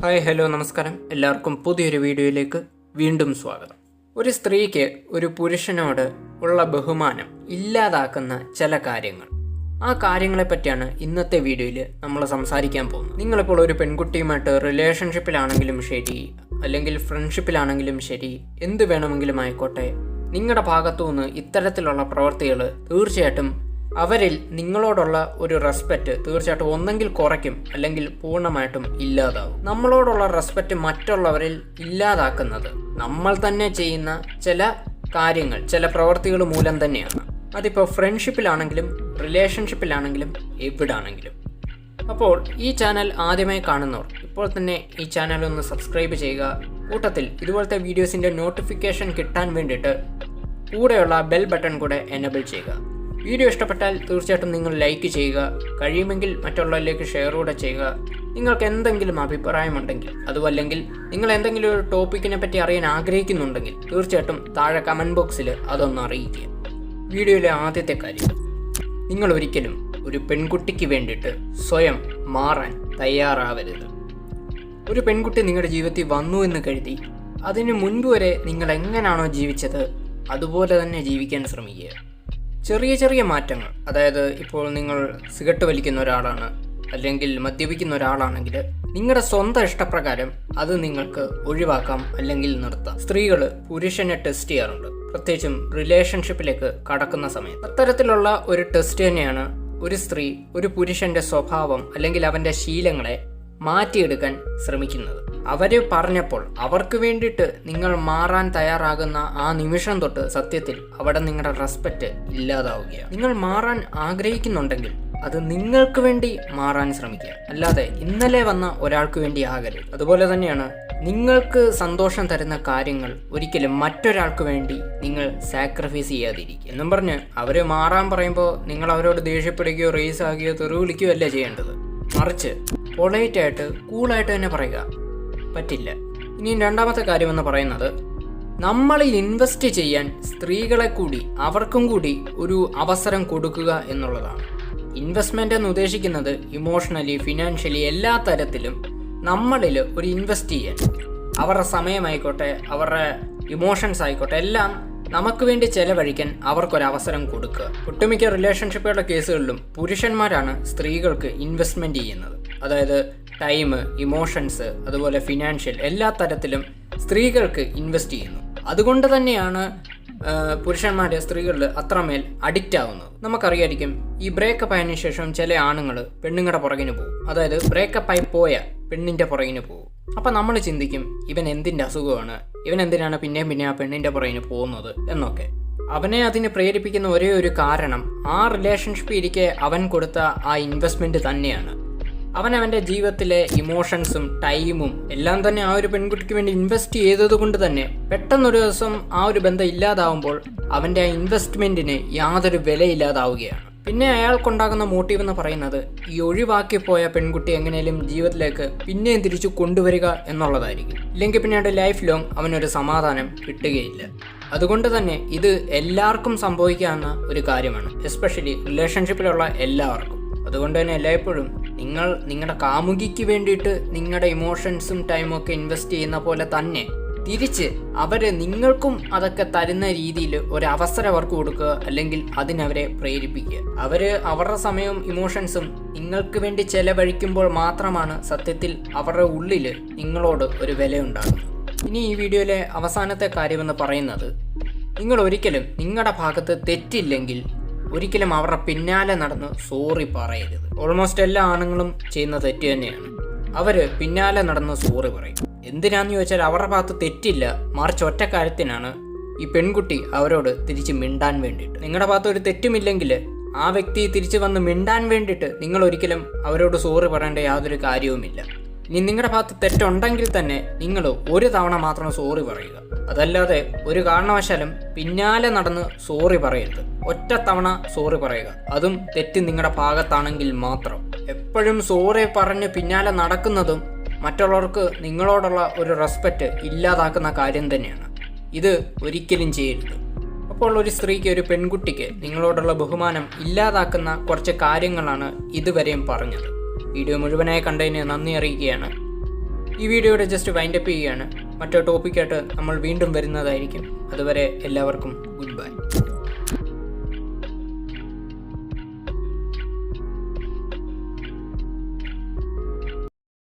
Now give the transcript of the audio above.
Hi hello നമസ്കാരം. എല്ലാവർക്കും പുതിയൊരു വീഡിയോയിലേക്ക് വീണ്ടും സ്വാഗതം. ഒരു സ്ത്രീക്ക് ഒരു പുരുഷനോട് ഉള്ള ബഹുമാനം ഇല്ലാതാക്കുന്ന ചില കാര്യങ്ങൾ, ആ കാര്യങ്ങളെ പറ്റിയാണ് ഇന്നത്തെ വീഡിയോയിൽ നമ്മൾ സംസാരിക്കാൻ പോകുന്നത്. നിങ്ങളിപ്പോൾ ഒരു പെൺകുട്ടിയുമായിട്ട് റിലേഷൻഷിപ്പിലാണെങ്കിലും ശരി, അല്ലെങ്കിൽ ഫ്രണ്ട്ഷിപ്പിലാണെങ്കിലും ശരി, എന്ത് വേണമെങ്കിലും ആയിക്കോട്ടെ, നിങ്ങളുടെ ഭാഗത്തുനിന്ന് ഇത്തരത്തിലുള്ള പ്രവൃത്തികൾ തീർച്ചയായിട്ടും അവരിൽ നിങ്ങളോടുള്ള ഒരു റെസ്പെക്റ്റ് തീർച്ചയായിട്ടും ഒന്നെങ്കിൽ കുറയ്ക്കും, അല്ലെങ്കിൽ പൂർണ്ണമായിട്ടും ഇല്ലാതാവും. നമ്മളോടുള്ള റെസ്പെക്റ്റ് മറ്റുള്ളവരിൽ ഇല്ലാതാക്കുന്നത് നമ്മൾ തന്നെ ചെയ്യുന്ന ചില കാര്യങ്ങൾ, ചില പ്രവൃത്തികൾ മൂലം തന്നെയാണ്. അതിപ്പോൾ ഫ്രണ്ട്ഷിപ്പിലാണെങ്കിലും റിലേഷൻഷിപ്പിലാണെങ്കിലും എവിടാണെങ്കിലും. അപ്പോൾ ഈ ചാനൽ ആദ്യമായി കാണുന്നവർ ഇപ്പോൾ തന്നെ ഈ ചാനൽ ഒന്ന് സബ്സ്ക്രൈബ് ചെയ്യുക. കൂട്ടത്തിൽ ഇതുപോലത്തെ വീഡിയോസിൻ്റെ നോട്ടിഫിക്കേഷൻ കിട്ടാൻ വേണ്ടിയിട്ട് കൂടെയുള്ള ബെൽ ബട്ടൺ കൂടെ എനേബിൾ ചെയ്യുക. വീഡിയോ ഇഷ്ടപ്പെട്ടാൽ തീർച്ചയായിട്ടും നിങ്ങൾ ലൈക്ക് ചെയ്യുക. കഴിയുമെങ്കിൽ മറ്റുള്ളവരിലേക്ക് ഷെയർ കൂടെ ചെയ്യുക. നിങ്ങൾക്ക് എന്തെങ്കിലും അഭിപ്രായമുണ്ടെങ്കിൽ, അതുമല്ലെങ്കിൽ നിങ്ങൾ എന്തെങ്കിലും ഒരു ടോപ്പിക്കിനെ പറ്റി അറിയാൻ ആഗ്രഹിക്കുന്നുണ്ടെങ്കിൽ തീർച്ചയായിട്ടും താഴെ കമൻറ്റ് ബോക്സിൽ അതൊന്ന് അറിയിക്കുക. വീഡിയോയിലെ ആദ്യത്തെ കാര്യം, നിങ്ങൾ ഒരിക്കലും ഒരു പെൺകുട്ടിക്ക് വേണ്ടിയിട്ട് സ്വയം മാറാൻ തയ്യാറാവരുത്. ഒരു പെൺകുട്ടി നിങ്ങളുടെ ജീവിതത്തിൽ വന്നു എന്ന് കരുതി അതിന് മുൻപ് വരെ നിങ്ങൾ എങ്ങനെയാണോ ജീവിച്ചത് അതുപോലെ തന്നെ ജീവിക്കാൻ ശ്രമിക്കുക. ചെറിയ ചെറിയ മാറ്റങ്ങൾ, അതായത് ഇപ്പോൾ നിങ്ങൾ സിഗരറ്റ് വലിക്കുന്ന ഒരാളാണ്, അല്ലെങ്കിൽ മദ്യപിക്കുന്ന ഒരാളാണെങ്കിൽ നിങ്ങളുടെ സ്വന്തം ഇഷ്ടപ്രകാരം അത് നിങ്ങൾക്ക് ഒഴിവാക്കാം, അല്ലെങ്കിൽ നിർത്താം. സ്ത്രീകൾ പുരുഷനെ ടെസ്റ്റ് ചെയ്യാറുണ്ട്, പ്രത്യേകിച്ചും റിലേഷൻഷിപ്പിലേക്ക് കടക്കുന്ന സമയത്ത്. അത്തരത്തിലുള്ള ഒരു ടെസ്റ്റ് തന്നെയാണ് ഒരു സ്ത്രീ ഒരു പുരുഷന്റെ സ്വഭാവം അല്ലെങ്കിൽ അവന്റെ ശീലങ്ങളെ മാറ്റിയെടുക്കാൻ ശ്രമിക്കുന്നത്. അവര് പറഞ്ഞപ്പോൾ അവർക്ക് വേണ്ടിയിട്ട് നിങ്ങൾ മാറാൻ തയ്യാറാകുന്ന ആ നിമിഷം തൊട്ട് സത്യത്തിൽ അവിടെ നിങ്ങളുടെ റെസ്പെക്റ്റ് ഇല്ലാതാവുകയാണ്. നിങ്ങൾ മാറാൻ ആഗ്രഹിക്കുന്നുണ്ടെങ്കിൽ അത് നിങ്ങൾക്ക് വേണ്ടി മാറാൻ ശ്രമിക്കുക, അല്ലാതെ ഇന്നലെ വന്ന ഒരാൾക്ക് വേണ്ടി ആകരുത്. അതുപോലെ തന്നെയാണ് നിങ്ങൾക്ക് സന്തോഷം തരുന്ന കാര്യങ്ങൾ ഒരിക്കലും മറ്റൊരാൾക്ക് വേണ്ടി നിങ്ങൾ സാക്രിഫൈസ് ചെയ്യാതിരിക്കുക. എന്നും പറഞ്ഞ് അവർ മാറാൻ പറയുമ്പോൾ നിങ്ങൾ അവരോട് ദേഷ്യപ്പെടുകയോ റേസ് ആകുകയോ തെറി വിളിക്കുകയോ അല്ല ചെയ്യേണ്ടത്. മറിച്ച് പൊളൈറ്റായിട്ട് കൂളായിട്ട് തന്നെ പറയുക. പറ്റില്ല. ഇനി രണ്ടാമത്തെ കാര്യമെന്ന് പറയുന്നത്, നമ്മളിൽ ഇൻവെസ്റ്റ് ചെയ്യാൻ സ്ത്രീകളെ കൂടി അവർക്കും കൂടി ഒരു അവസരം കൊടുക്കുക എന്നുള്ളതാണ്. ഇൻവെസ്റ്റ്മെൻ്റ് എന്ന് ഉദ്ദേശിക്കുന്നത് ഇമോഷണലി, ഫിനാൻഷ്യലി എല്ലാ തരത്തിലും നമ്മളിൽ ഒരു ഇൻവെസ്റ്റ് ചെയ്യാൻ, അവരുടെ സമയമായിക്കോട്ടെ, അവരുടെ ഇമോഷൻസ് ആയിക്കോട്ടെ, എല്ലാം നമുക്ക് വേണ്ടി ചെലവഴിക്കാൻ അവർക്കൊരവസരം കൊടുക്കുക. ഒട്ടുമിക്ക റിലേഷൻഷിപ്പുകളുടെ കേസുകളിലും പുരുഷന്മാരാണ് സ്ത്രീകൾക്ക് ഇൻവെസ്റ്റ്മെൻറ്റ് ചെയ്യുന്നത്. അതായത് ടൈം, ഇമോഷൻസ്, അതുപോലെ ഫിനാൻഷ്യൽ എല്ലാ തരത്തിലും സ്ത്രീകൾക്ക് ഇൻവെസ്റ്റ് ചെയ്യുന്നു. അതുകൊണ്ട് തന്നെയാണ് പുരുഷന്മാർ സ്ത്രീകളിൽ അത്രമേൽ അഡിക്റ്റ് ആവുന്നത്. നമുക്കറിയായിരിക്കും, ഈ ബ്രേക്കപ്പ് ആയതിനു ശേഷം ചില ആണുങ്ങൾ പെണ്ണുങ്ങളുടെ പുറകിന് പോകും. അതായത് ബ്രേക്കപ്പായി പോയ പെണ്ണിൻ്റെ പുറകിന് പോകും. അപ്പം നമ്മൾ ചിന്തിക്കും, ഇവൻ എന്തിൻ്റെ അസുഖമാണ്, ഇവൻ എന്തിനാണ് പിന്നെ ആ പെണ്ണിൻ്റെ പുറകിന് പോകുന്നത് എന്നൊക്കെ. അവനെ അതിന് പ്രേരിപ്പിക്കുന്ന ഒരേ ഒരു കാരണം ആ റിലേഷൻഷിപ്പ് ഇരിക്കെ അവൻ കൊടുത്ത ആ ഇൻവെസ്റ്റ്മെൻറ്റ് തന്നെയാണ്. അവൻ്റെ ജീവിതത്തിലെ ഇമോഷൻസും ടൈമും എല്ലാം തന്നെ ആ ഒരു പെൺകുട്ടിക്ക് വേണ്ടി ഇൻവെസ്റ്റ് ചെയ്തത് കൊണ്ട് തന്നെ പെട്ടെന്നൊരു ദിവസം ആ ഒരു ബന്ധം ഇല്ലാതാവുമ്പോൾ അവൻ്റെ ആ ഇൻവെസ്റ്റ്മെൻറ്റിന് യാതൊരു വിലയില്ലാതാവുകയാണ്. പിന്നെ അയാൾക്കുണ്ടാകുന്ന മോട്ടീവ് എന്ന് പറയുന്നത് ഈ ഒഴിവാക്കിപ്പോയ പെൺകുട്ടി എങ്ങനെയും ജീവിതത്തിലേക്ക് പിന്നെയും തിരിച്ചു കൊണ്ടുവരിക എന്നുള്ളതായിരിക്കും. ഇല്ലെങ്കിൽ പിന്നീട് ലൈഫ് ലോങ് അവനൊരു സമാധാനം കിട്ടുകയില്ല. അതുകൊണ്ട് തന്നെ ഇത് എല്ലാവർക്കും സംഭവിക്കാവുന്ന ഒരു കാര്യമാണ്, എസ്പെഷ്യലി റിലേഷൻഷിപ്പിലുള്ള എല്ലാവർക്കും. അതുകൊണ്ട് തന്നെ എല്ലായ്പ്പോഴും നിങ്ങൾ നിങ്ങളുടെ കാമുകിക്ക് വേണ്ടിയിട്ട് നിങ്ങളുടെ ഇമോഷൻസും ടൈമും ഒക്കെ ഇൻവെസ്റ്റ് ചെയ്യുന്ന പോലെ തന്നെ തിരിച്ച് അവർ നിങ്ങൾക്കും അതൊക്കെ തരുന്ന രീതിയിൽ ഒരു അവസരം അവർക്ക് കൊടുക്കുക, അല്ലെങ്കിൽ അതിനവരെ പ്രേരിപ്പിക്കുക. അവരുടെ സമയവും ഇമോഷൻസും നിങ്ങൾക്ക് വേണ്ടി ചെലവഴിക്കുമ്പോൾ മാത്രമാണ് സത്യത്തിൽ അവരുടെ ഉള്ളിൽ നിങ്ങളോട് ഒരു വിലയുണ്ടാകുന്നത്. ഇനി ഈ വീഡിയോയിലെ അവസാനത്തെ കാര്യമെന്ന് പറയുന്നത്, നിങ്ങൾ ഒരിക്കലും നിങ്ങളുടെ ഭാഗത്ത് തെറ്റില്ലെങ്കിൽ ഒരിക്കലും അവരുടെ പിന്നാലെ നടന്ന് സോറി പറയരുത്. ഓൾമോസ്റ്റ് എല്ലാ ആണുങ്ങളും ചെയ്യുന്ന തെറ്റ് തന്നെയാണ്. അവർ പിന്നാലെ നടന്ന് സോറി പറയും. എന്തിനാന്ന് ചോദിച്ചാൽ അവരുടെ ഭാഗത്ത് തെറ്റില്ല, മറിച്ച് ഒറ്റ കാര്യത്തിനാണ് ഈ പെൺകുട്ടി അവരോട് തിരിച്ച് മിണ്ടാൻ വേണ്ടിയിട്ട്. നിങ്ങളുടെ ഭാഗത്ത് ഒരു തെറ്റുമില്ലെങ്കിൽ ആ വ്യക്തി തിരിച്ച് വന്ന് മിണ്ടാൻ വേണ്ടിയിട്ട് നിങ്ങൾ ഒരിക്കലും അവരോട് സോറി പറയേണ്ട യാതൊരു കാര്യവുമില്ല. ഇനി നിങ്ങളുടെ ഭാഗത്ത് തെറ്റുണ്ടെങ്കിൽ തന്നെ നിങ്ങൾ ഒരു തവണ മാത്രം സോറി പറയുക, അതല്ലാതെ ഒരു കാരണവശാലും പിന്നാലെ നടന്ന് സോറി പറയരുത്. ഒറ്റ തവണ സോറി പറയുക, അതും തെറ്റ് നിങ്ങളുടെ ഭാഗത്താണെങ്കിൽ മാത്രം. എപ്പോഴും സോറി പറഞ്ഞ് പിന്നാലെ നടക്കുന്നതും മറ്റുള്ളവർക്ക് നിങ്ങളോടുള്ള ഒരു റെസ്പെക്റ്റ് ഇല്ലാതാക്കുന്ന കാര്യം തന്നെയാണ്. ഇത് ഒരിക്കലും ചെയ്യരുത്. അപ്പോൾ ഒരു സ്ത്രീക്ക്, ഒരു പെൺകുട്ടിക്ക് നിങ്ങളോടുള്ള ബഹുമാനം ഇല്ലാതാക്കുന്ന കുറച്ച് കാര്യങ്ങളാണ് ഇതുവരെയും പറഞ്ഞത്. വീഡിയോ മുഴുവനായി കണ്ടതിന് നന്ദി അറിയിക്കുകയാണ്. ഈ വീഡിയോയുടെ ജസ്റ്റ് വൈൻഡപ്പ് ചെയ്യുകയാണ്. മറ്റൊരു ടോപ്പിക്കായിട്ട് നമ്മൾ വീണ്ടും വരുന്നതായിരിക്കും. അതുവരെ എല്ലാവർക്കും ഗുഡ് ബൈ.